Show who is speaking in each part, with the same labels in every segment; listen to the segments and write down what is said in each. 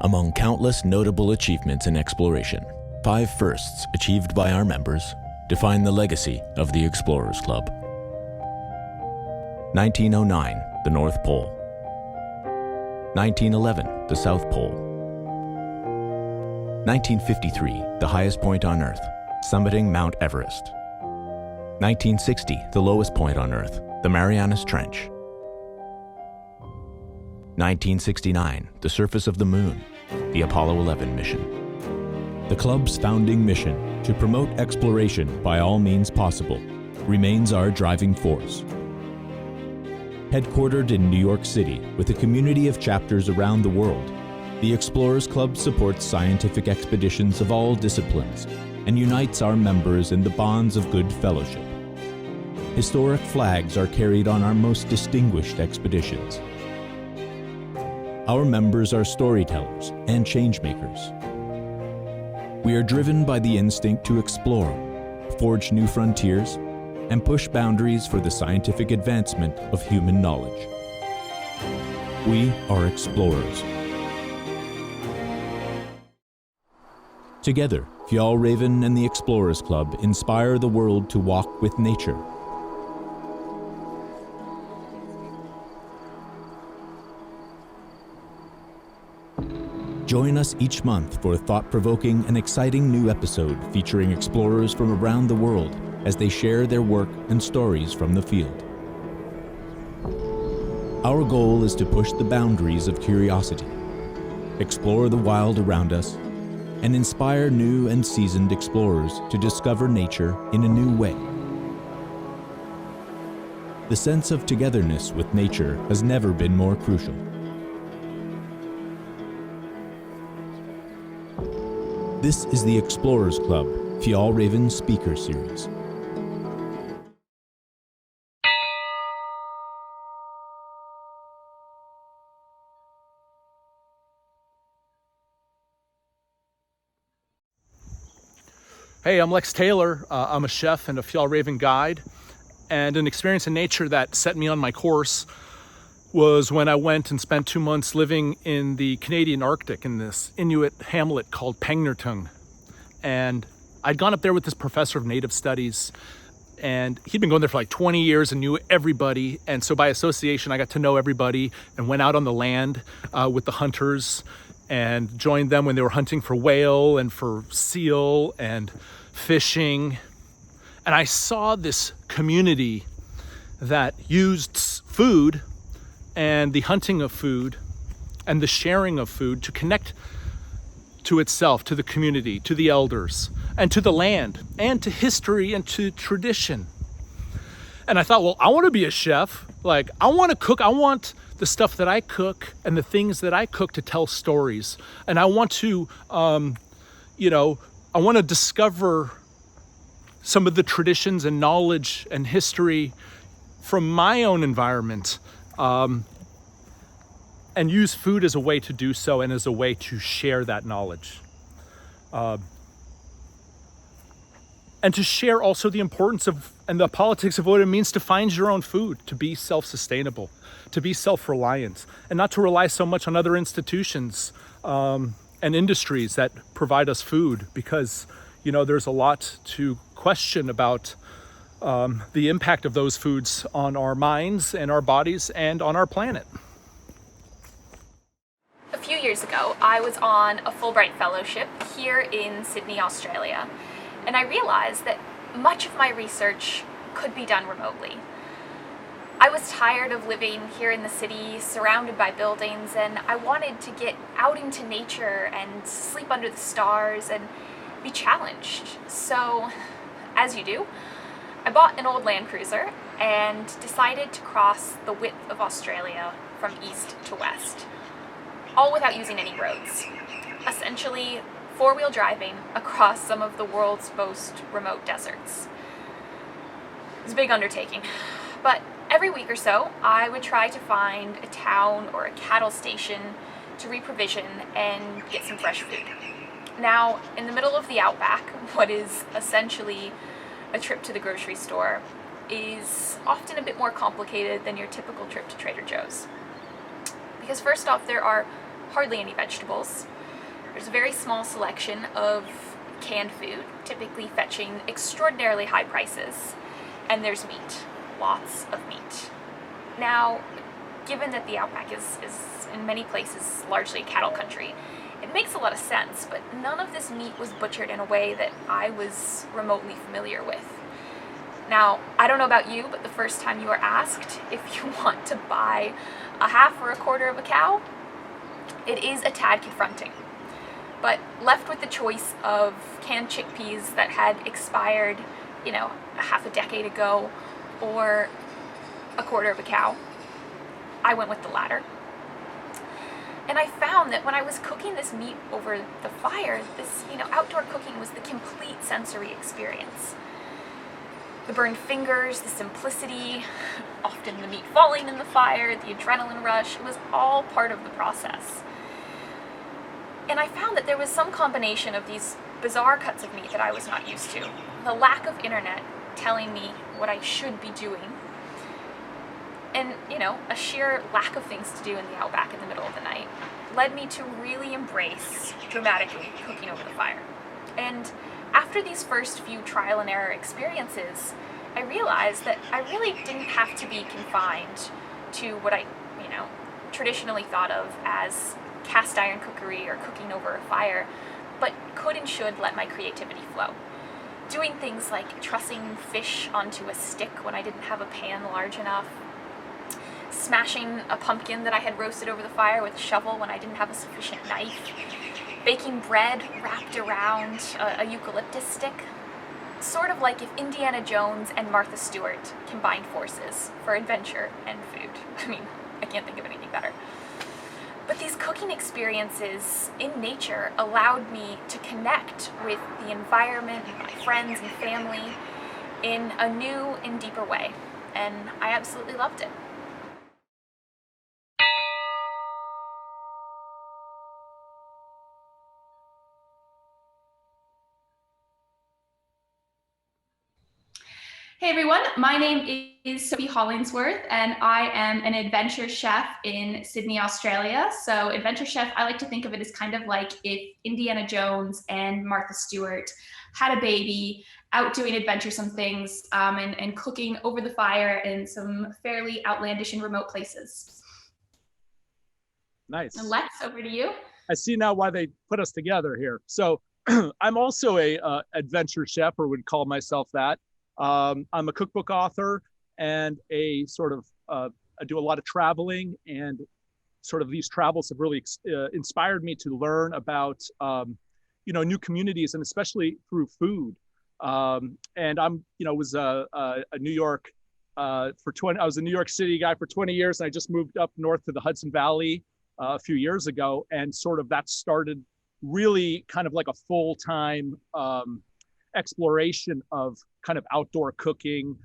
Speaker 1: Among countless notable achievements in exploration, 5 firsts achieved by our members define the legacy of the Explorers Club. 1909, the North Pole. 1911, the South Pole. 1953, the highest point on Earth, summiting Mount Everest. 1960, the lowest point on Earth, the Marianas Trench. 1969, the surface of the Moon, the Apollo 11 mission.
Speaker 2: The club's founding mission, to promote exploration by all means possible, remains our driving force. Headquartered in New York City with a community of chapters around the world, the Explorers Club supports scientific expeditions of all disciplines and unites our members in the bonds of good fellowship. Historic flags are carried on our most distinguished expeditions. Our members are storytellers and changemakers. We are driven by the instinct to explore, forge new frontiers, and push boundaries for the scientific advancement of human knowledge. We are explorers. Together, Fjällräven and the Explorers Club inspire the world to walk with nature. Join us each month for a thought-provoking and exciting new episode featuring explorers from around the world as they share their work and stories from the field. Our goal is to push the boundaries of curiosity, explore the wild around us, and inspire new and seasoned explorers to discover nature in a new way. The sense of togetherness with nature has never been more crucial. This is the Explorers Club Fjällräven Speaker Series.
Speaker 3: Hey, I'm Lex Taylor. I'm a chef and a Fjällräven guide. And an experience in nature that set me on my course was when I went and spent 2 months living in the Canadian Arctic in this Inuit hamlet called Pengnertung. And I'd gone up there with this professor of native studies, and he'd been going there for like 20 years and knew everybody. And so by association, I got to know everybody and went out on the land with the hunters and joined them when they were hunting for whale and for seal and fishing. And I saw this community that used food and the hunting of food and the sharing of food to connect to itself, to the community, to the elders, and to the land, and to history, and to tradition. And I thought, well, I want to be a chef. Like, I want to cook. I want the stuff that I cook and the things that I cook to tell stories. And I want to, I want to discover some of the traditions and knowledge and history from my own environment, and use food as a way to do so and as a way to share that knowledge. And to share also the importance of and the politics of what it means to find your own food, to be self-sustainable, to be self-reliant, and not to rely so much on other institutions and industries that provide us food, because, there's a lot to question about the impact of those foods on our minds and our bodies and on our planet.
Speaker 4: A few years ago, I was on a Fulbright fellowship here in Sydney, Australia, and I realized that much of my research could be done remotely. I was tired of living here in the city, surrounded by buildings, and I wanted to get out into nature and sleep under the stars and be challenged. So, as you do, I bought an old Land Cruiser and decided to cross the width of Australia from east to west, all without using any roads. Essentially, four-wheel driving across some of the world's most remote deserts. It was a big undertaking, but every week or so, I would try to find a town or a cattle station to reprovision and get some fresh food. Now, in the middle of the outback, what is essentially a trip to the grocery store is often a bit more complicated than your typical trip to Trader Joe's. Because first off, there are hardly any vegetables. There's a very small selection of canned food, typically fetching extraordinarily high prices. And there's meat, lots of meat. Now, given that the outback is in many places largely a cattle country, it makes a lot of sense, but none of this meat was butchered in a way that I was remotely familiar with. Now, I don't know about you, but the first time you are asked if you want to buy a half or a quarter of a cow, it is a tad confronting. But left with the choice of canned chickpeas that had expired, a half a decade ago, or a quarter of a cow, I went with the latter. And I found that when I was cooking this meat over the fire, this, outdoor cooking was the complete sensory experience. The burned fingers, the simplicity, often the meat falling in the fire, the adrenaline rush, it was all part of the process. And I found that there was some combination of these bizarre cuts of meat that I was not used to. The lack of internet telling me what I should be doing. And, a sheer lack of things to do in the outback in the middle of the night led me to really embrace dramatically cooking over the fire. And after these first few trial and error experiences, I realized that I really didn't have to be confined to what I, traditionally thought of as cast iron cookery or cooking over a fire, but could and should let my creativity flow. Doing things like trussing fish onto a stick when I didn't have a pan large enough, smashing a pumpkin that I had roasted over the fire with a shovel when I didn't have a sufficient knife, baking bread wrapped around a eucalyptus stick. Sort of like if Indiana Jones and Martha Stewart combined forces for adventure and food. I can't think of anything better. But these cooking experiences in nature allowed me to connect with the environment, my friends and family in a new and deeper way. And I absolutely loved it.
Speaker 5: Hey everyone, my name is Sophie Hollingsworth and I am an adventure chef in Sydney, Australia. So adventure chef, I like to think of it as kind of like if Indiana Jones and Martha Stewart had a baby, out doing adventuresome things and cooking over the fire in some fairly outlandish and remote places.
Speaker 3: Nice.
Speaker 5: And Lex, over to you.
Speaker 3: I see now why they put us together here. So I'm also a adventure chef, or would call myself that. I'm a cookbook author and a sort of, I do a lot of traveling, and sort of these travels have really inspired me to learn about, new communities, and especially through food. And I'm, was a New York, I was a New York City guy for 20 years. And I just moved up north to the Hudson Valley a few years ago. And sort of that started really kind of like a full-time, exploration of kind of outdoor cooking,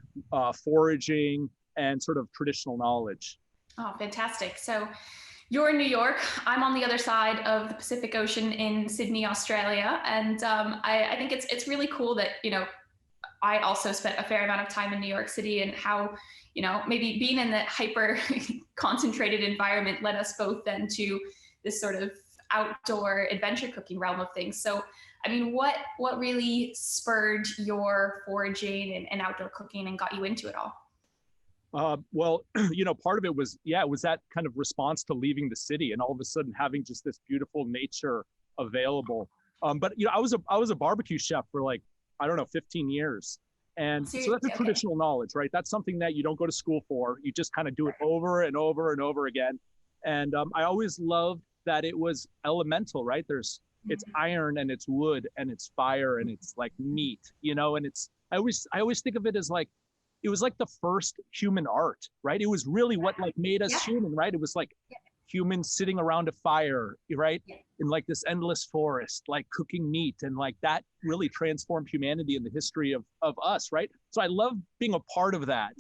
Speaker 3: foraging, and sort of traditional knowledge.
Speaker 5: Oh, fantastic. So you're in New York. I'm on the other side of the Pacific Ocean in Sydney, Australia. And I think it's really cool that, I also spent a fair amount of time in New York City, and how, maybe being in that hyper concentrated environment led us both then to this sort of outdoor adventure cooking realm of things. So what really spurred your foraging and outdoor cooking and got you into it all?
Speaker 3: Well, part of it was, it was that kind of response to leaving the city and all of a sudden having just this beautiful nature available. But I was a barbecue chef for 15 years. And so that's a traditional knowledge, right? That's something that you don't go to school for. You just kind of do it over and over and over again. And I always loved that it was elemental, right? It's iron and it's wood and it's fire and it's like meat, and I always think of it as like, it was like the first human art, right? It was really what made us human, right? It was like humans sitting around a fire, right? In like this endless forest, like cooking meat, and like that really transformed humanity in the history of us, right? So I love being a part of that.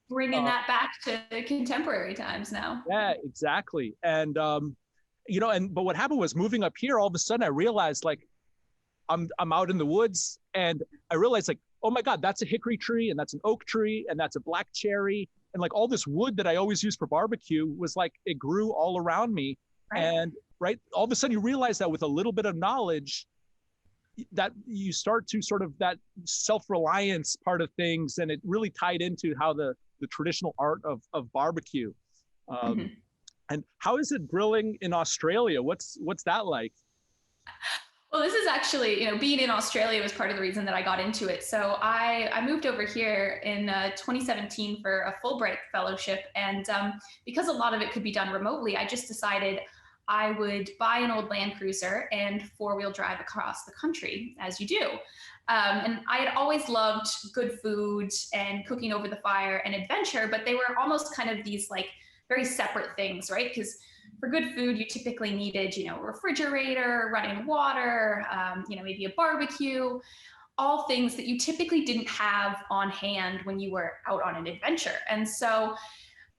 Speaker 5: Bringing that back to contemporary times now.
Speaker 3: Yeah, exactly. And, but what happened was, moving up here, all of a sudden I realized I'm out in the woods, and I realized oh my God, that's a hickory tree, and that's an oak tree, and that's a black cherry. And all this wood that I always use for barbecue was it grew all around me. Right. And right? All of a sudden you realize that with a little bit of knowledge, that you start to sort of that self-reliance part of things, and it really tied into how the traditional art of barbecue. And how is it grilling in Australia? What's that like?
Speaker 5: Well, this is actually, being in Australia was part of the reason that I got into it. So I moved over here in 2017 for a Fulbright fellowship. And because a lot of it could be done remotely, I just decided I would buy an old Land Cruiser and four-wheel drive across the country, as you do. And I had always loved good food and cooking over the fire and adventure, but they were almost kind of these like very separate things, right? Because for good food, you typically needed, a refrigerator, running water, maybe a barbecue, all things that you typically didn't have on hand when you were out on an adventure. And so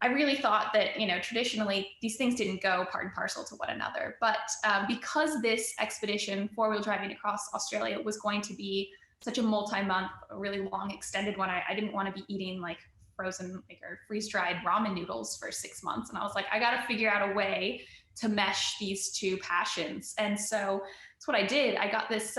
Speaker 5: I really thought that, traditionally these things didn't go part and parcel to one another. But because this expedition, four-wheel driving across Australia, was going to be such a multi-month, a really long extended one, I didn't want to be eating like frozen or freeze-dried ramen noodles for 6 months. And I was like, I got to figure out a way to mesh these two passions. And so that's what I did. I got this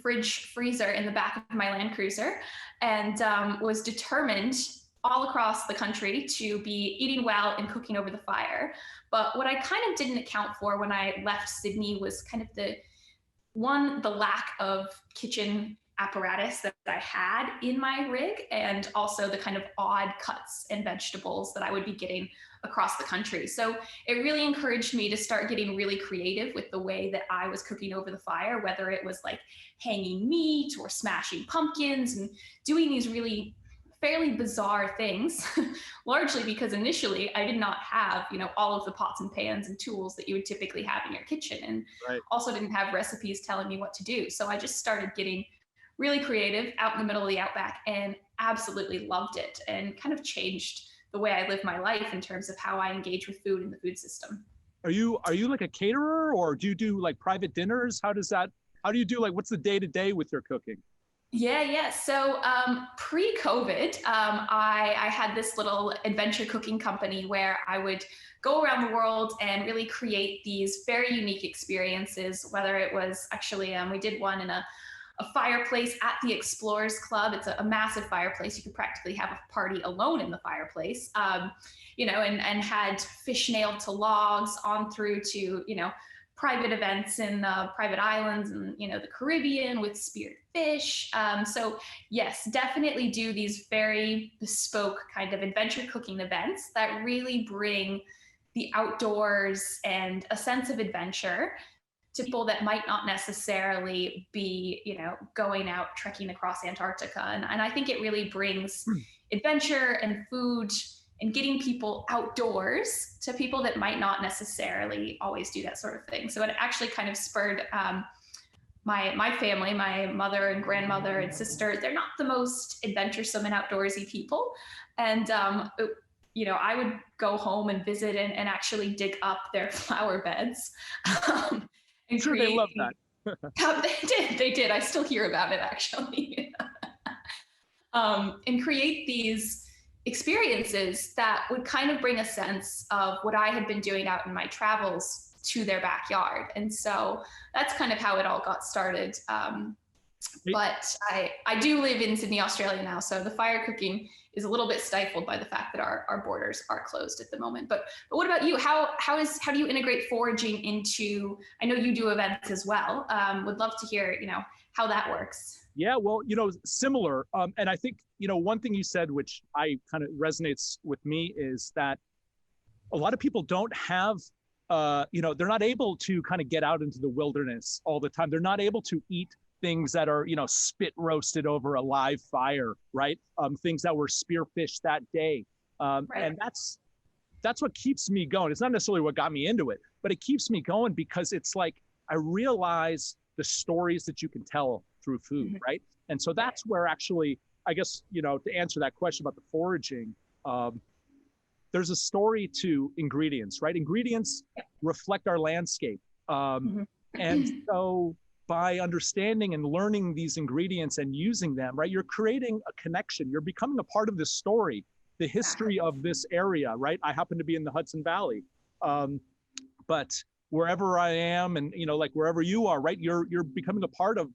Speaker 5: fridge freezer in the back of my Land Cruiser and was determined all across the country to be eating well and cooking over the fire. But what I kind of didn't account for when I left Sydney was kind of the lack of kitchen apparatus that I had in my rig, and also the kind of odd cuts and vegetables that I would be getting across the country. So it really encouraged me to start getting really creative with the way that I was cooking over the fire, whether it was like hanging meat or smashing pumpkins and doing these really fairly bizarre things, largely because initially I did not have, all of the pots and pans and tools that you would typically have in your kitchen, and also didn't have recipes telling me what to do. So I just started getting really creative out in the middle of the outback and absolutely loved it, and kind of changed the way I live my life in terms of how I engage with food and the food system.
Speaker 3: Are you like a caterer, or do you do like private dinners? How do you do, like, what's the day-to-day with your cooking?
Speaker 5: Yeah. So pre-COVID, I had this little adventure cooking company where I would go around the world and really create these very unique experiences, whether it was actually, we did one in a fireplace at the Explorers Club. It's a massive fireplace. You could practically have a party alone in the fireplace, and had fish nailed to logs on through to, private events in private islands and, the Caribbean with speared fish. So yes, definitely do these very bespoke kind of adventure cooking events that really bring the outdoors and a sense of adventure to people that might not necessarily be, going out trekking across Antarctica. And I think it really brings adventure and food and getting people outdoors to people that might not necessarily always do that sort of thing. So it actually kind of spurred my family, my mother and grandmother and sister. They're not the most adventuresome and outdoorsy people. And, I would go home and visit and actually dig up their flower beds.
Speaker 3: I'm sure they love that.
Speaker 5: They did. I still hear about it, actually. And create these experiences that would kind of bring a sense of what I had been doing out in my travels to their backyard. And so that's kind of how it all got started. But I do live in Sydney, Australia now, so the fire cooking is a little bit stifled by the fact that our borders are closed at the moment. But what about you? How do you integrate foraging into? I know you do events as well. Would love to hear how that works.
Speaker 3: Yeah, well, similar. And I think one thing you said, which I kind of resonates with me, is that a lot of people don't have. They're not able to kind of get out into the wilderness all the time. They're not able to eat things that are, spit roasted over a live fire, right? Things that were spearfished that day. Right. And that's what keeps me going. It's not necessarily what got me into it, but it keeps me going because it's like, I realize the stories that you can tell through food, right? And so that's where actually, I guess, to answer that question about the foraging, there's a story to ingredients, right? Ingredients reflect our landscape. And so by understanding and learning these ingredients and using them, right, you're creating a connection. You're becoming a part of this story, the history of this area, right? I happen to be in the Hudson Valley. But wherever I am, and like wherever you are, right? You're becoming a part of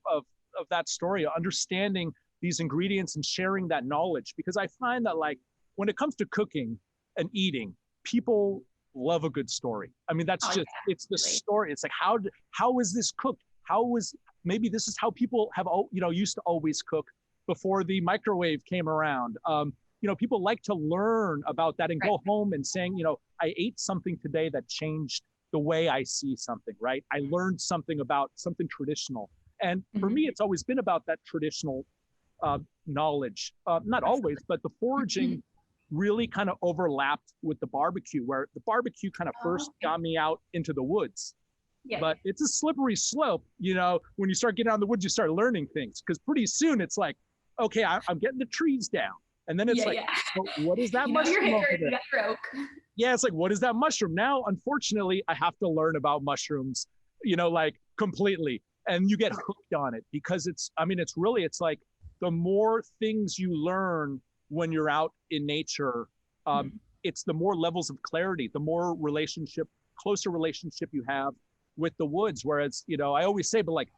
Speaker 3: that story, understanding these ingredients and sharing that knowledge. Because I find that, like, when it comes to cooking and eating, people love a good story. I mean, that's just, it's the story. It's like, how is this cooked? Maybe this is how people have, used to always cook before the microwave came around. People like to learn about that and go home and saying, I ate something today that changed the way I see something, right? I learned something about something traditional. And for me, it's always been about that traditional knowledge. Not always, but the foraging really kind of overlapped with the barbecue, where the barbecue kind of first got me out into the woods. Yeah. But it's a slippery slope. When you start getting out in the woods, you start learning things, because pretty soon it's like, okay, I'm getting the trees down. And then it's what is that mushroom over there? Yeah, it's like, what is that mushroom? Now, unfortunately, I have to learn about mushrooms, like completely. And you get hooked on it, because it's like the more things you learn when you're out in nature, it's the more levels of clarity, the more closer relationship you have with the woods. Whereas, I always say, but like,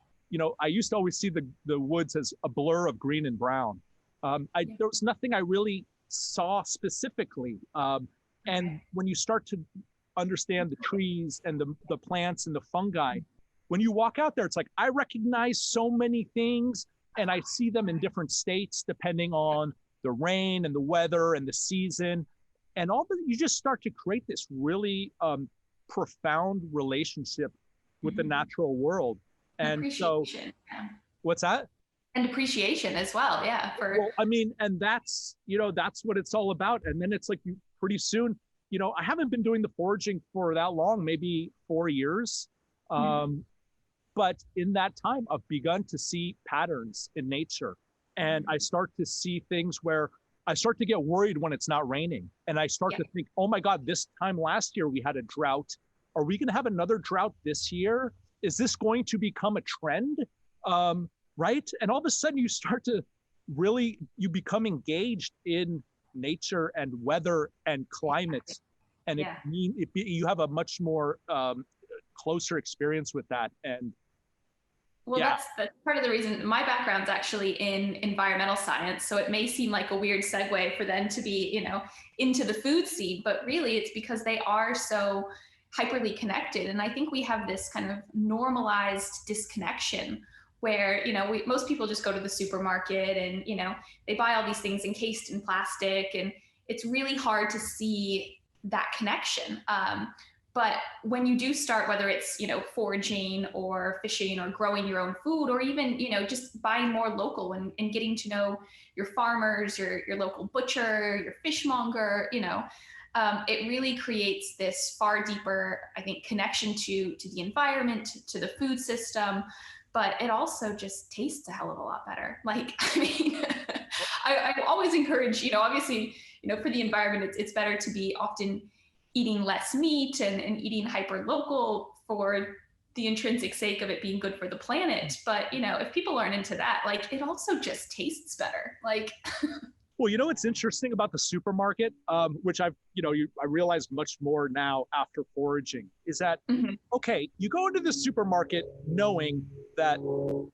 Speaker 3: I used to always see the woods as a blur of green and brown. There was nothing I really saw specifically. And when you start to understand the trees and the plants and the fungi, when you walk out there, it's like, I recognize so many things, and I see them in different states depending on the rain and the weather and the season. And you just start to create this really profound relationship with the natural world. And so, what's that?
Speaker 5: And appreciation as well. Yeah.
Speaker 3: And that's what it's all about. And then it's like, pretty soon, I haven't been doing the foraging for that long, maybe 4 years. But in that time, I've begun to see patterns in nature. And I start to see things where I start to get worried when it's not raining. And I start to think, oh my God, this time last year we had a drought. Are we going to have another drought this year? Is this going to become a trend? Right? And all of a sudden you start to you become engaged in nature and weather and climate. And you have a much more closer experience with that. And
Speaker 5: that's part of the reason. My background's actually in environmental science, so it may seem like a weird segue for them to be, into the food scene, but really it's because they are so hyperly connected. And I think we have this kind of normalized disconnection where, most people just go to the supermarket and, they buy all these things encased in plastic, and it's really hard to see that connection. But when you do start, whether it's, foraging or fishing or growing your own food, or even, just buying more local and getting to know your farmers, your local butcher, your fishmonger, it really creates this far deeper, I think, connection to the environment, to the food system. But it also just tastes a hell of a lot better. Like, I always encourage, obviously, for the environment, it's better to be often eating less meat and eating hyper local for the intrinsic sake of it being good for the planet. But, if people aren't into that, like, it also just tastes better. Like,
Speaker 3: well, what's interesting about the supermarket, which I realize much more now after foraging, is that, okay, you go into the supermarket knowing that,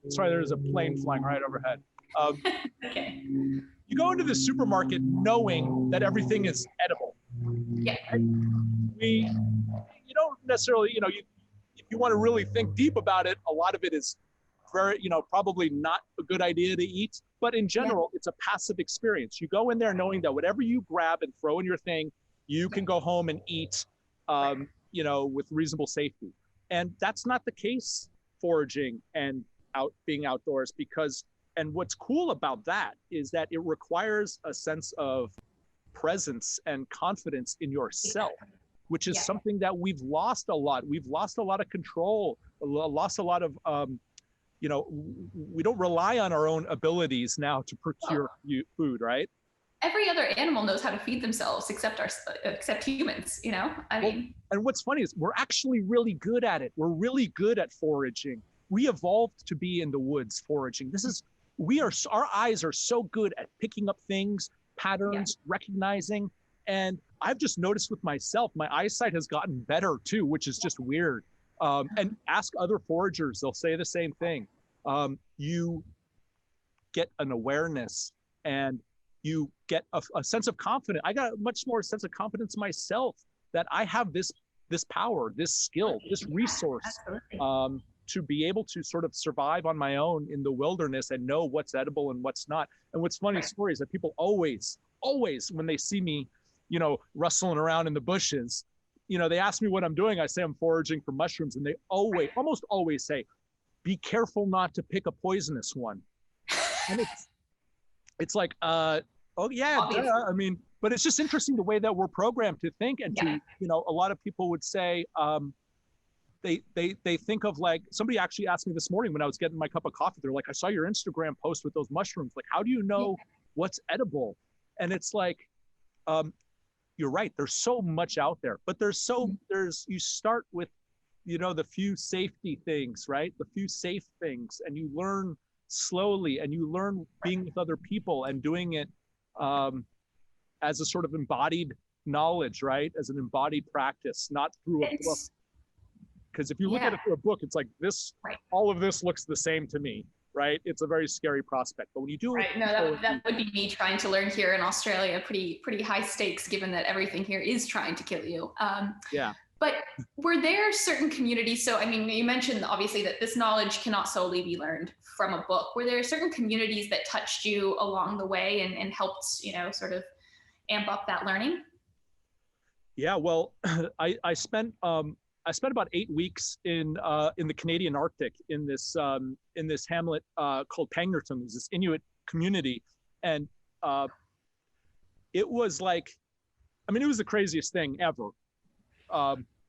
Speaker 3: sorry, there's a plane flying right overhead.
Speaker 5: Okay.
Speaker 3: You go into the supermarket knowing that everything is edible.
Speaker 5: Yeah.
Speaker 3: You don't necessarily, if you want to really think deep about it, a lot of it is very, probably not a good idea to eat. But in general, it's a passive experience. You go in there knowing that whatever you grab and throw in your thing, you can go home and eat, with reasonable safety. And that's not the case foraging and being outdoors, and what's cool about that is that it requires a sense of presence and confidence in yourself, which is something that we've lost a lot. We've lost a lot of control, lost a lot of, we don't rely on our own abilities now to procure food, right?
Speaker 5: Every other animal knows how to feed themselves except humans, And
Speaker 3: what's funny is we're actually really good at it. We're really good at foraging. We evolved to be in the woods foraging. Our eyes are so good at picking up things, patterns, recognizing. And I've just noticed with myself, my eyesight has gotten better too, which is just weird. And ask other foragers, they'll say the same thing. You get an awareness and you get a sense of confidence. I got a much more sense of confidence myself that I have this power, this skill, this resource to be able to sort of survive on my own in the wilderness and know what's edible and what's not. And what's funny story is that people always, when they see me, rustling around in the bushes, they ask me what I'm doing. I say I'm foraging for mushrooms, and they almost always say, be careful not to pick a poisonous one. And it's like, oh yeah, duh. I mean, but it's just interesting the way that we're programmed to think, and to, a lot of people would say, they think of, like, somebody actually asked me this morning when I was getting my cup of coffee, they're like, I saw your Instagram post with those mushrooms. Like, how do you know what's edible? And it's like, you're right. There's so much out there, but you start with, the few safety things, right? The few safe things, and you learn slowly, and you learn being with other people and doing it as a sort of embodied knowledge, right? As an embodied practice, not through a book. Because if you look at it through a book, it's like this, all of this looks the same to me, right? It's a very scary prospect. But when you do it,
Speaker 5: no, that would be me trying to learn here in Australia. Pretty high stakes, given that everything here is trying to kill you. But were there certain communities? So, I mean, you mentioned obviously that this knowledge cannot solely be learned from a book. Were there certain communities that touched you along the way and helped, sort of amp up that learning? Yeah,
Speaker 3: well, I spent about 8 weeks in the Canadian Arctic in this hamlet called Pangnerton. There's this Inuit community, and it was like, it was the craziest thing ever.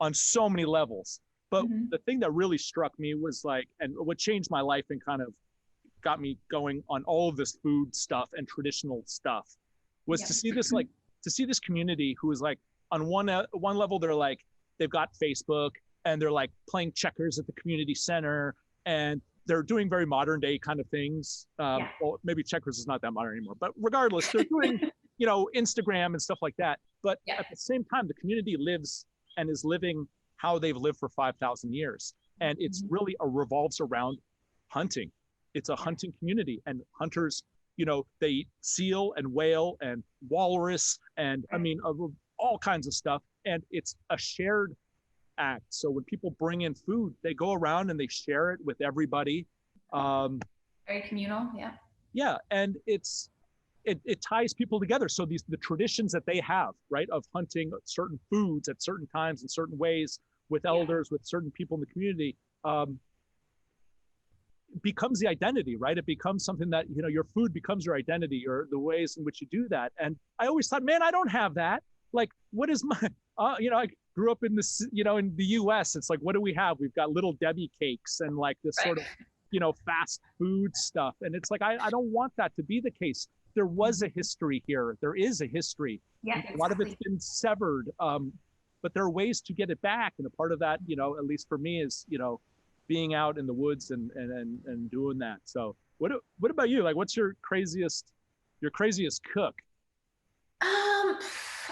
Speaker 3: On so many levels. But the thing that really struck me was like, and what changed my life and kind of got me going on all of this food stuff and traditional stuff, was to see this community who was like, on one level, they're like, they've got Facebook, and they're like playing checkers at the community center, and they're doing very modern day kind of things. Well, maybe checkers is not that modern anymore, but regardless, they're doing, Instagram and stuff like that. But at the same time, the community lives and is living how they've lived for 5,000 years. And it's really revolves around hunting. It's a hunting community, and hunters, they eat seal and whale and walrus and all kinds of stuff. And it's a shared act. So when people bring in food, they go around and they share it with everybody.
Speaker 5: Very communal.
Speaker 3: Yeah. And it ties people together. So the traditions that they have, right, of hunting certain foods at certain times in certain ways with elders, with certain people in the community, becomes the identity, right? It becomes something that, your food becomes your identity, or the ways in which you do that. And I always thought, man, I don't have that. Like, what is my, I grew up in this, in the US. It's like, what do we have? We've got Little Debbie cakes and like this sort of, fast food stuff. And it's like, I don't want that to be the case. There was a history here. There is a history.
Speaker 5: Yeah,
Speaker 3: a lot of it's been severed, but there are ways to get it back. And a part of that, at least for me, is being out in the woods and doing that. So what about you? Like, what's your craziest cook?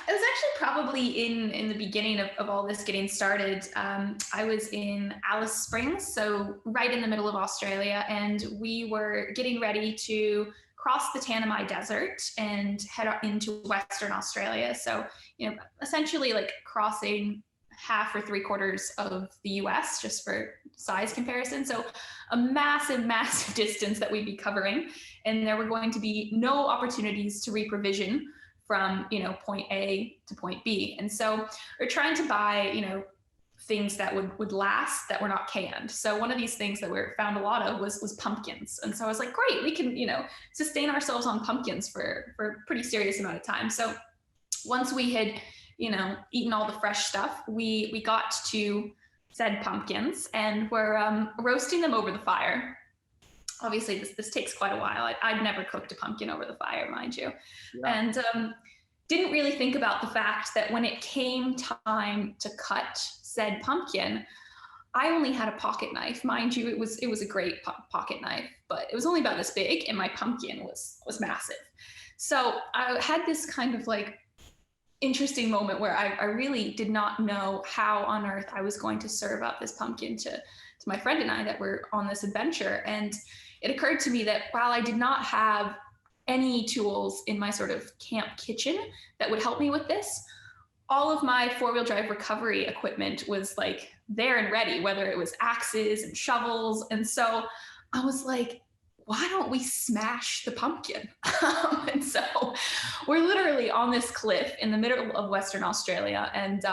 Speaker 5: It was actually probably in the beginning of all this getting started. I was in Alice Springs, so right in the middle of Australia, and we were getting ready to cross the Tanami Desert and head up into Western Australia. So, essentially like crossing half or 3/4 of the US, just for size comparison. So a massive, massive distance that we'd be covering. And there were going to be no opportunities to reprovision from, point A to point B. And so we're trying to buy, things that would last, that were not canned. So one of these things that we found a lot of was pumpkins. And so I was like, great, we can, sustain ourselves on pumpkins for a pretty serious amount of time. So once we had, eaten all the fresh stuff, we got to said pumpkins and we're roasting them over the fire. Obviously this takes quite a while. I'd never cooked a pumpkin over the fire, mind you. Yeah. And didn't really think about the fact that when it came time to cut said pumpkin, I only had a pocket knife. Mind you, it was a great pocket knife, but it was only about this big, and my pumpkin was massive. So I had this kind of like interesting moment where I really did not know how on earth I was going to serve up this pumpkin to my friend and I that were on this adventure. And it occurred to me that while I did not have any tools in my sort of camp kitchen that would help me with this, all of my four-wheel drive recovery equipment was like there and ready, whether it was axes and shovels. And so I was like, why don't we smash the pumpkin? And so we're literally on this cliff in the middle of Western Australia. And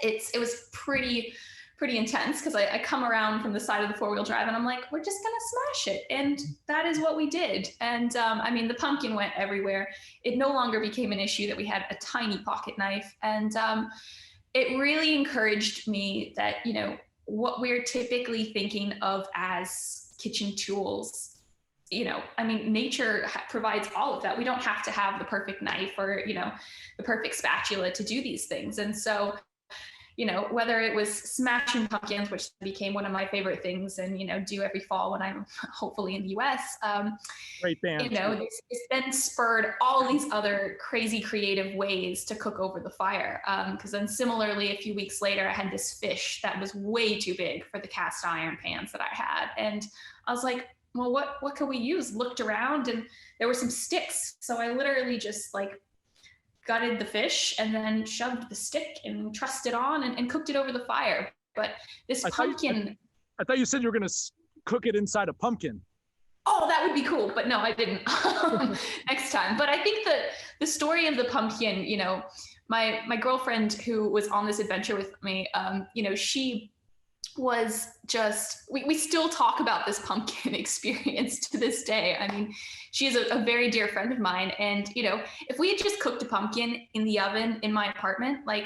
Speaker 5: it was pretty intense because I come around from the side of the four-wheel drive and I'm like, we're just gonna smash it. And that is what we did. And I mean, the pumpkin went everywhere. It no longer became an issue that we had a tiny pocket knife. And it really encouraged me that, you know, what we're typically thinking of as kitchen tools, you know, I mean, nature provides all of that. We don't have to have the perfect knife or, you know, the perfect spatula to do these things. And so, you know, whether it was smashing pumpkins, which became one of my favorite things and, you know, do every fall when I'm hopefully in the US,
Speaker 3: Great band.
Speaker 5: you know, it's then spurred all these other crazy creative ways to cook over the fire. Because then similarly, a few weeks later, I had this fish that was way too big for the cast iron pans that I had. And I was like, well, what can we use? Looked around and there were some sticks. So I literally just like gutted the fish and then shoved the stick and trussed it on and cooked it over the fire. But this pumpkin...
Speaker 3: I thought you said you were going to cook it inside a pumpkin.
Speaker 5: Oh, that would be cool. But no, I didn't. Next time. But I think that the story of the pumpkin, you know, my girlfriend who was on this adventure with me, you know, she was just, we still talk about this pumpkin experience to this day. I mean, she is a very dear friend of mine. And, you know, if we had just cooked a pumpkin in the oven in my apartment, like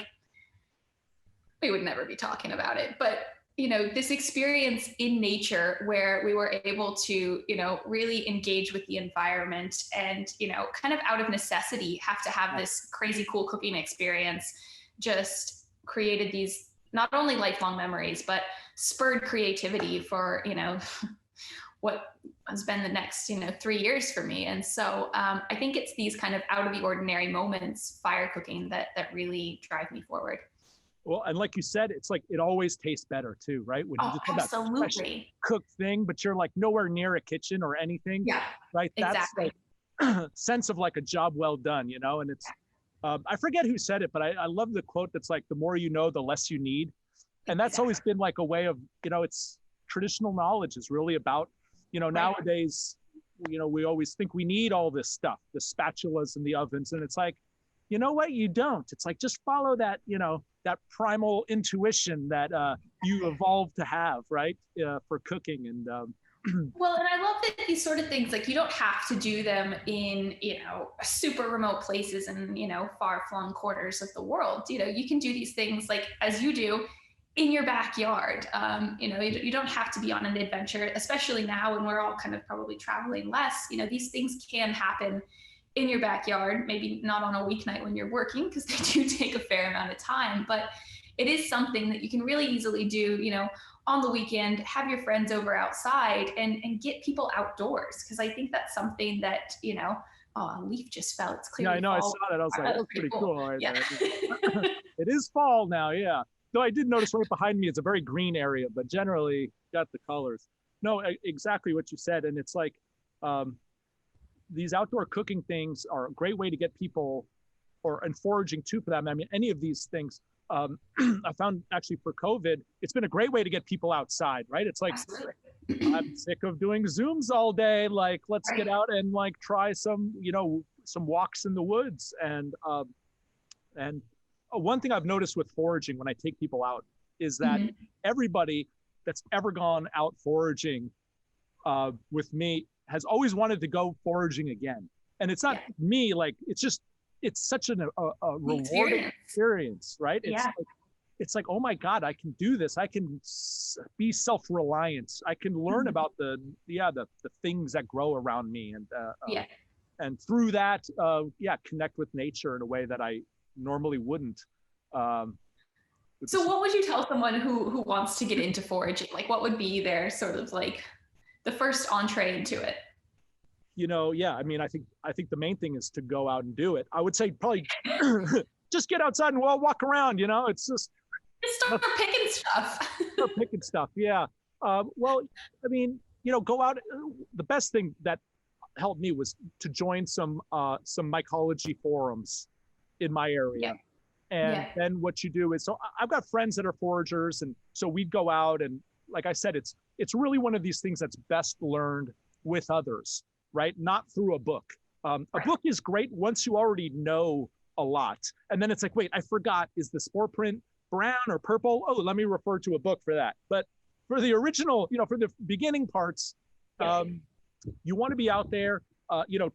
Speaker 5: we would never be talking about it. But, you know, this experience in nature where we were able to, you know, really engage with the environment and, you know, kind of out of necessity have to have this crazy cool cooking experience just created these not only lifelong memories, but spurred creativity for, you know, what has been the next, you know, 3 years for me. And so I think it's these kind of out of the ordinary moments, fire cooking, that really drive me forward.
Speaker 3: Well, and like you said, it's like it always tastes better too, right? When you just have that special cooked thing, but you're like nowhere near a kitchen or anything.
Speaker 5: Yeah,
Speaker 3: right.
Speaker 5: Exactly.
Speaker 3: That's like sense of like a job well done, you know. And it's I forget who said it, but I love the quote that's like, the more you know, the less you need. And that's always been like a way of, you know, it's traditional knowledge is really about, you know, nowadays, you know, we always think we need all this stuff, the spatulas and the ovens. And it's like, you know what, you don't. It's like, just follow that, you know, that primal intuition that you evolved to have, right, for cooking. And
Speaker 5: well, and I love that these sort of things, like you don't have to do them in, you know, super remote places and, you know, far-flung corners of the world. You know, you can do these things like as you do in your backyard. You know, you don't have to be on an adventure, especially now when we're all kind of probably traveling less. You know, these things can happen in your backyard, maybe not on a weeknight when you're working, because they do take a fair amount of time, but it is something that you can really easily do, you know, on the weekend, have your friends over outside and get people outdoors. Cause I think that's something that, you know, oh, a leaf just fell. It's clearly
Speaker 3: I know,
Speaker 5: fall.
Speaker 3: I saw that. I was like, that's pretty cool. Right
Speaker 5: Yeah.
Speaker 3: It is fall now, yeah. Though I did notice right behind me, it's a very green area, but generally got the colors. No, exactly what you said. And it's like, these outdoor cooking things are a great way to get people, and foraging too for that. I mean, any of these things, I found actually for COVID, it's been a great way to get people outside, right? It's like, I'm sick of doing Zooms all day. Like, let's get out and like try some, you know, some walks in the woods. And one thing I've noticed with foraging when I take people out is that everybody that's ever gone out foraging with me has always wanted to go foraging again. And it's not me, like, it's just, it's such a rewarding experience, right? It's like, oh my God, I can do this. I can be self-reliant. I can learn about the things that grow around me. And through that, connect with nature in a way that I normally wouldn't.
Speaker 5: So what would you tell someone who wants to get into foraging? Like, what would be their sort of like the first entree into it?
Speaker 3: You know, I mean, I think the main thing is to go out and do it. I would say probably just get outside and walk around, it's just
Speaker 5: start picking stuff.
Speaker 3: start picking stuff. Yeah. Well, I mean, go out. The best thing that helped me was to join some mycology forums in my area.
Speaker 5: Yeah.
Speaker 3: And then what you do is, so I've got friends that are foragers, and so we'd go out, and like I said, it's really one of these things that's best learned with others, right? Not through a book. A book is great once you already know a lot. And then it's like, wait, I forgot, is the spore print brown or purple? Oh, let me refer to a book for that. But for the original, for the beginning parts, you want to be out there,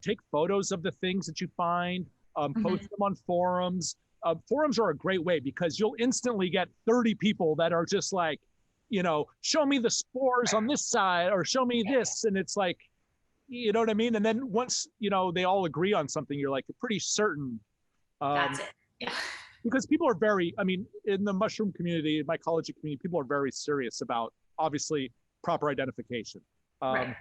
Speaker 3: take photos of the things that you find, post them on forums. Forums are a great way because you'll instantly get 30 people that are just like, show me the spores on this side or show me this. And it's like, you know what I mean? And then once, they all agree on something, you're like pretty certain.
Speaker 5: That's it. Yeah.
Speaker 3: Because people are very, in the mushroom community, mycology community, people are very serious about, obviously, proper identification.
Speaker 5: Right.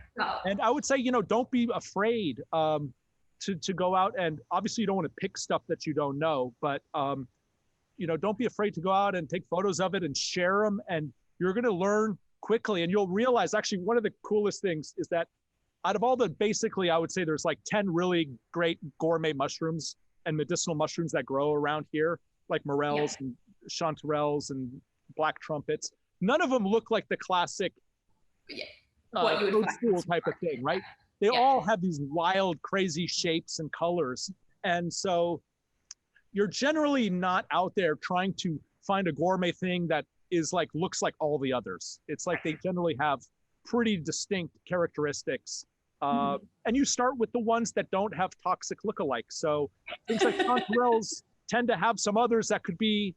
Speaker 3: And I would say, don't be afraid to go out, and obviously you don't want to pick stuff that you don't know, but, don't be afraid to go out and take photos of it and share them, and you're going to learn quickly. And you'll realize, actually, one of the coolest things is that out of all the, basically, I would say there's like 10 really great gourmet mushrooms and medicinal mushrooms that grow around here, like morels and chanterelles and black trumpets. None of them look like the classic
Speaker 5: what you would
Speaker 3: old school type of thing, right? They all have these wild, crazy shapes and colors. And so you're generally not out there trying to find a gourmet thing that is like, looks like all the others. It's like they generally have pretty distinct characteristics. And you start with the ones that don't have toxic lookalikes. So things like chanterelles tend to have some others that could be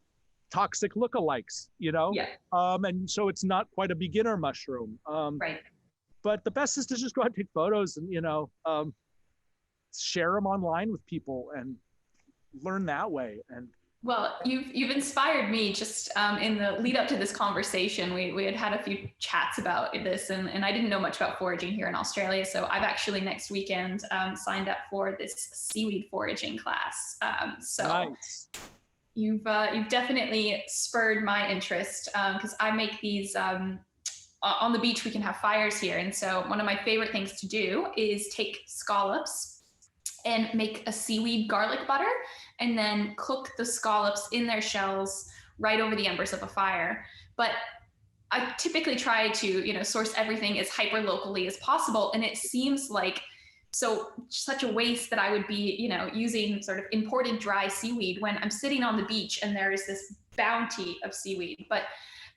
Speaker 3: toxic lookalikes, and so it's not quite a beginner mushroom.
Speaker 5: Right.
Speaker 3: But the best is to just go ahead and take photos and, share them online with people and learn that way. And
Speaker 5: well, you've inspired me just in the lead up to this conversation. We had a few chats about this, and I didn't know much about foraging here in Australia. So I've actually next weekend signed up for this seaweed foraging class. So
Speaker 3: nice.
Speaker 5: You've definitely spurred my interest because I make these on the beach. We can have fires here, and so one of my favorite things to do is take scallops and make a seaweed garlic butter, and then cook the scallops in their shells right over the embers of a fire. But I typically try to, source everything as hyper locally as possible. And it seems like such a waste that I would be, using sort of imported dry seaweed when I'm sitting on the beach and there is this bounty of seaweed. But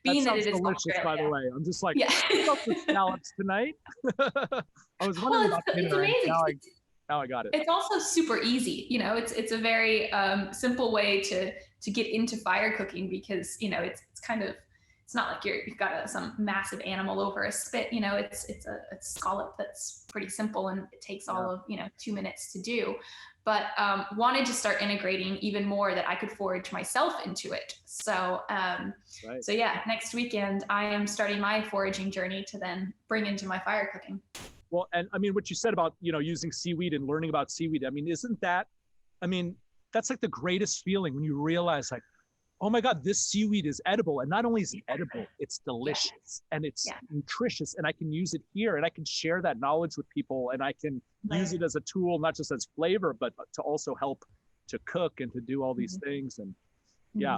Speaker 5: being that it is
Speaker 3: delicious,
Speaker 5: Australia,
Speaker 3: by the way, I'm just like, what's up with scallops tonight? I was wondering about
Speaker 5: it's
Speaker 3: dinner.
Speaker 5: amazing.
Speaker 3: Now I got it.
Speaker 5: It's also super easy. It's a very simple way to get into fire cooking because, it's kind of, it's not like you've got some massive animal over a spit, it's a scallop that's pretty simple and it takes all of, 2 minutes to do. But wanted to start integrating even more that I could forage myself into it. So, So yeah, next weekend I am starting my foraging journey to then bring into my fire cooking.
Speaker 3: Well, and what you said about, using seaweed and learning about seaweed, isn't that, that's like the greatest feeling when you realize like, oh my God, this seaweed is edible. And not only is it edible, it's delicious and it's nutritious, and I can use it here and I can share that knowledge with people, and I can use it as a tool, not just as flavor, but to also help to cook and to do all these things. And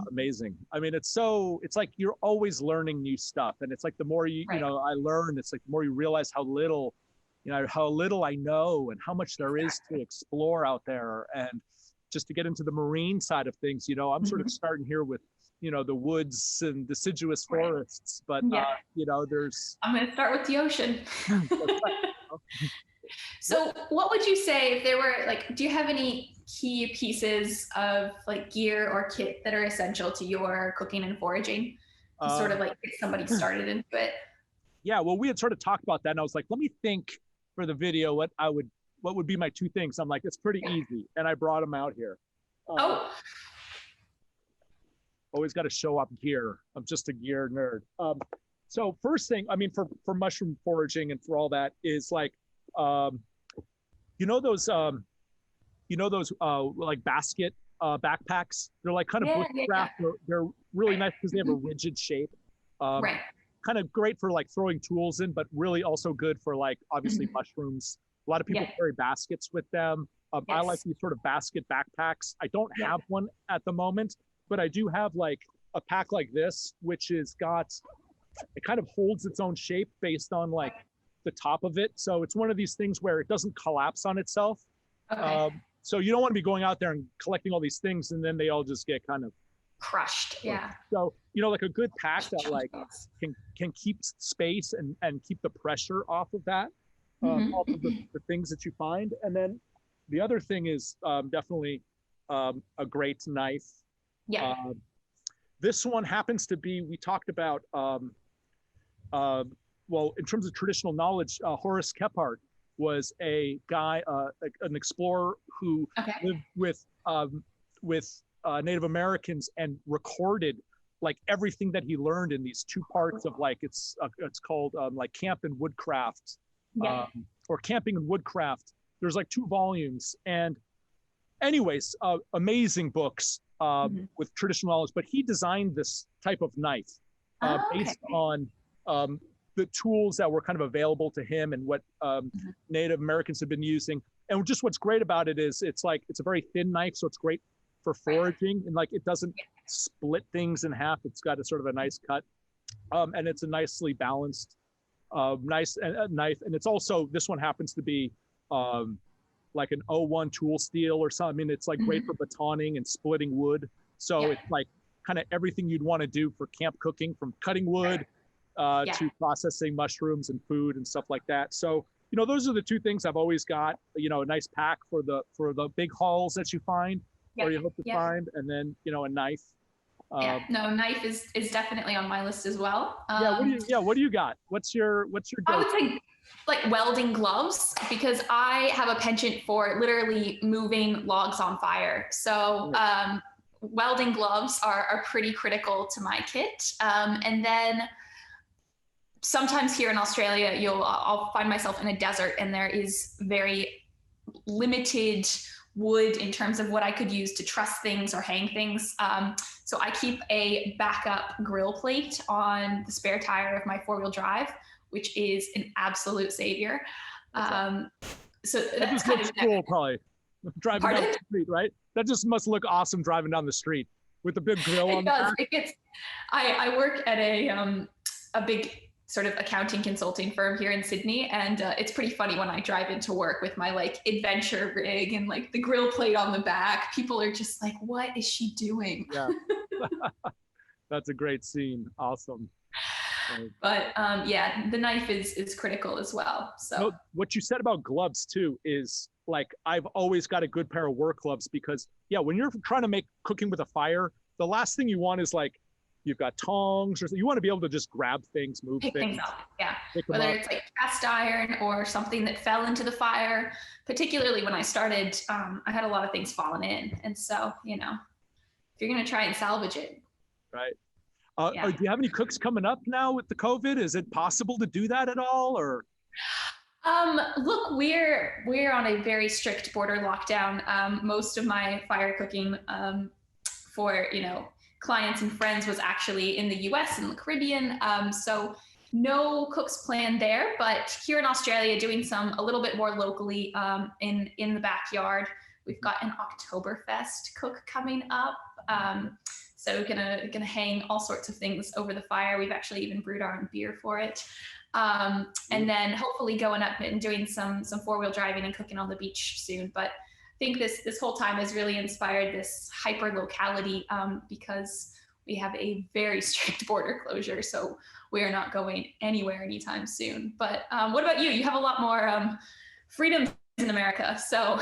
Speaker 3: amazing. It's like you're always learning new stuff. And it's like the more I learn, it's like the more you realize how little I know and how much there is to explore out there. And just to get into the marine side of things, I'm sort of starting here with, the woods and deciduous forests, but, there's...
Speaker 5: I'm going to start with the ocean. So what would you say if there were do you have any key pieces of gear or kit that are essential to your cooking and foraging to sort of get somebody started into it?
Speaker 3: Yeah, well, we had sort of talked about that, and I was like, let me think for the video what would be my two things. I'm like, it's pretty easy, and I brought them out here. Always got to show up gear. I'm just a gear nerd. So first thing, for mushroom foraging and for all that is those basket backpacks. They're like kind of bushcraft. They're really nice because they have a rigid shape.
Speaker 5: Right.
Speaker 3: Kind of great for like throwing tools in, but really also good for like obviously mushrooms. A lot of people carry baskets with them. I like these sort of basket backpacks. I don't have one at the moment, but I do have like a pack like this, which is it kind of holds its own shape based on like the top of it. So it's one of these things where it doesn't collapse on itself.
Speaker 5: Okay.
Speaker 3: So you don't want to be going out there and collecting all these things and then they all just get kind of
Speaker 5: crushed. Yeah.
Speaker 3: So, like a good pack that like can keep space and keep the pressure off of that, off of the things that you find. And then the other thing is definitely a great knife.
Speaker 5: Yeah.
Speaker 3: This one happens to be, we talked about, well, in terms of traditional knowledge, Horace Kephart was a guy, an explorer who lived with Native Americans and recorded like everything that he learned in these two parts of like, it's called like Camp and Woodcraft, or Camping and Woodcraft. There's like 2 volumes. And anyways, amazing books with traditional knowledge, but he designed this type of knife based on the tools that were kind of available to him and what Native Americans have been using. And just what's great about it is it's a very thin knife, so it's great for foraging, and like it doesn't split things in half. It's got a sort of a nice cut, and it's a nicely balanced, nice knife. And it's also, this one happens to be like an O1 tool steel or something. I mean, it's like great for batoning and splitting wood. So it's like kind of everything you'd want to do for camp cooking, from cutting wood to processing mushrooms and food and stuff like that. So, those are the 2 things I've always got, a nice pack for the big hauls that you find or you hope to find, and then, a knife.
Speaker 5: Knife is definitely on my list as well.
Speaker 3: What do you got? What's your go?
Speaker 5: I would say like welding gloves, because I have a penchant for literally moving logs on fire. So welding gloves are pretty critical to my kit. And then sometimes here in Australia, I'll find myself in a desert and there is very limited wood in terms of what I could use to truss things or hang things. So I keep a backup grill plate on the spare tire of my 4-wheel drive, which is an absolute savior. So
Speaker 3: that just looks cool, probably driving down the street, right? That just must look awesome driving down the street with the big grill on.
Speaker 5: It does. I work at a big sort of accounting consulting firm here in Sydney. And it's pretty funny when I drive into work with my like adventure rig and like the grill plate on the back. People are just like, what is she doing?
Speaker 3: Yeah. That's a great scene. Awesome.
Speaker 5: But the knife is critical as well. So
Speaker 3: what you said about gloves too is like, I've always got a good pair of work gloves because when you're trying to make cooking with a fire, the last thing you want is like, you've got tongs, or you want to be able to just grab things, move things
Speaker 5: up. Yeah. Whether it's like cast iron or something that fell into the fire. Particularly when I started, I had a lot of things falling in. And so, if you're going to try and salvage it.
Speaker 3: Right. Do you have any cooks coming up now with the COVID? Is it possible to do that at all, or?
Speaker 5: Look, we're on a very strict border lockdown. Most of my fire cooking for, clients and friends was actually in the US and the Caribbean. So no cooks planned there, but here in Australia, doing a little bit more locally in the backyard. We've got an Oktoberfest cook coming up. So gonna hang all sorts of things over the fire. We've actually even brewed our own beer for it. And then hopefully going up and doing some 4-wheel driving and cooking on the beach soon. But I think this whole time has really inspired this hyper locality because we have a very strict border closure. So we are not going anywhere anytime soon. But what about you? You have a lot more freedom in America. So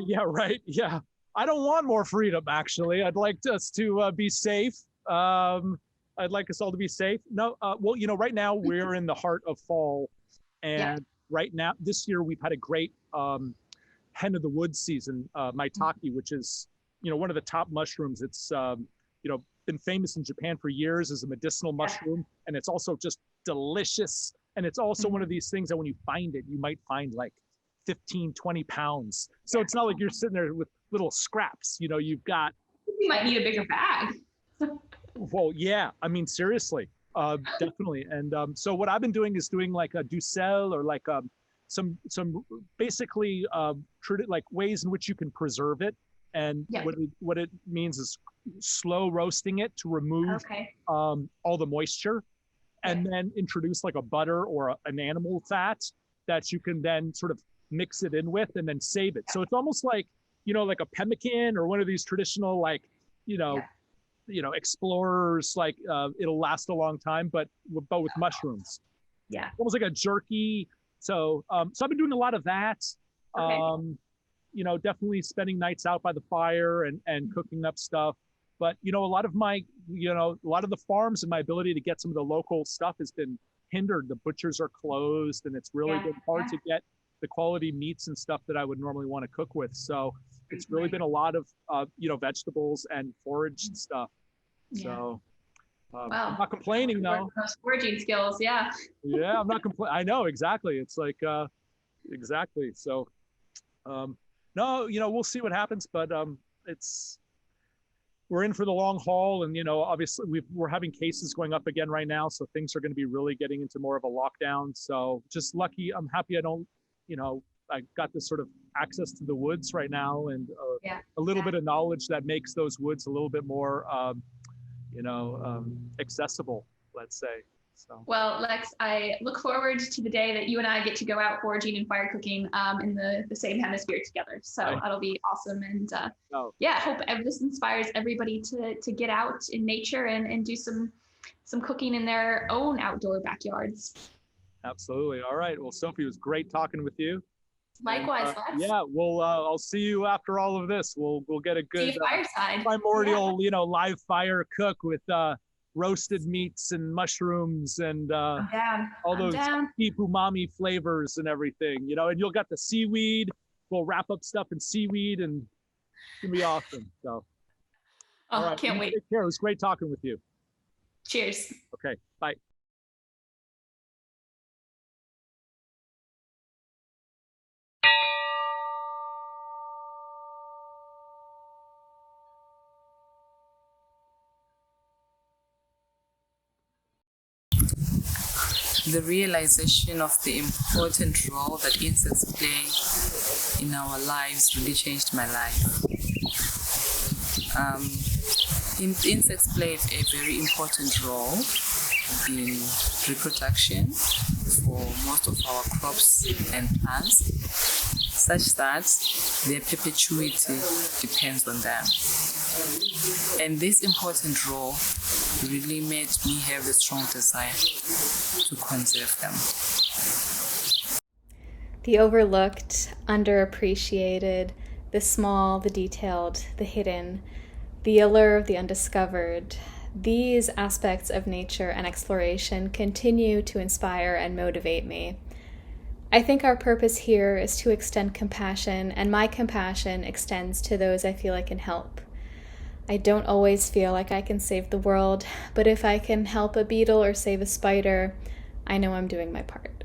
Speaker 3: yeah, right. Yeah. I don't want more freedom, actually. I'd like us to be safe. I'd like us all to be safe. No, well, right now we're in the heart of fall. And right now, this year, we've had a great hen of the woods season, maitake, which is, one of the top mushrooms. It's, been famous in Japan for years as a medicinal mushroom. And it's also just delicious. And it's also one of these things that when you find it, you might find like 15, 20 pounds. So it's not like you're sitting there with little scraps. You know, you've got.
Speaker 5: You might need a bigger bag.
Speaker 3: Well, yeah. I mean, seriously, definitely. And so what I've been doing is doing like a ducelle or like some basically like ways in which you can preserve it. And what it means is slow roasting it to remove all the moisture, and then introduce like a butter or an animal fat that you can then sort of mix it in with and then save it. So it's almost like, you know, like a pemmican or one of these traditional like, you know, explorers, like it'll last a long time, but with mushrooms.
Speaker 5: Yeah.
Speaker 3: Almost like a jerky. So so I've been doing a lot of that. You know, definitely spending nights out by the fire and cooking up stuff. But, you know, a lot of the farms and my ability to get some of the local stuff has been hindered. The butchers are closed, and it's really been hard to get the quality meats and stuff that I would normally want to cook with. So it's really been a lot of, you know, vegetables and foraged stuff. So I'm not complaining though.
Speaker 5: Those foraging skills. Yeah.
Speaker 3: Yeah, I'm not complaining. I know, exactly. It's like, exactly. So, no, you know, we'll see what happens, but we're in for the long haul. And, you know, obviously we're having cases going up again right now. So things are going to be really getting into more of a lockdown. So just lucky. I'm happy I got this sort of access to the woods right now, and a little bit of knowledge that makes those woods a little bit more, accessible, let's say. So.
Speaker 5: Well, Lex, I look forward to the day that you and I get to go out foraging and fire cooking in the same hemisphere together. So that'll be awesome. And hope this inspires everybody to get out in nature and do some cooking in their own outdoor backyards.
Speaker 3: Absolutely. All right. Well, Sophie, it was great talking with you.
Speaker 5: Likewise, Lex.
Speaker 3: Yeah, I'll see you after all of this. We'll get a good primordial, live fire cook with roasted meats and mushrooms and all those deep umami flavors and everything, and you'll get the seaweed. We'll wrap up stuff in seaweed, and it's gonna be awesome. So,
Speaker 5: all right, can't wait.
Speaker 3: Take care. It was great talking with you.
Speaker 5: Cheers.
Speaker 3: Okay, bye.
Speaker 6: The realization of the important role that insects play in our lives really changed my life. Insects play a very important role in reproduction for most of our crops and plants, such that their perpetuity depends on them. And this important role really made me have a strong desire to conserve them.
Speaker 7: The overlooked, underappreciated, the small, the detailed, the hidden, the allure of the undiscovered. These aspects of nature and exploration continue to inspire and motivate me. I think our purpose here is to extend compassion, and my compassion extends to those I feel I can help. I don't always feel like I can save the world, but if I can help a beetle or save a spider, I know I'm doing my part.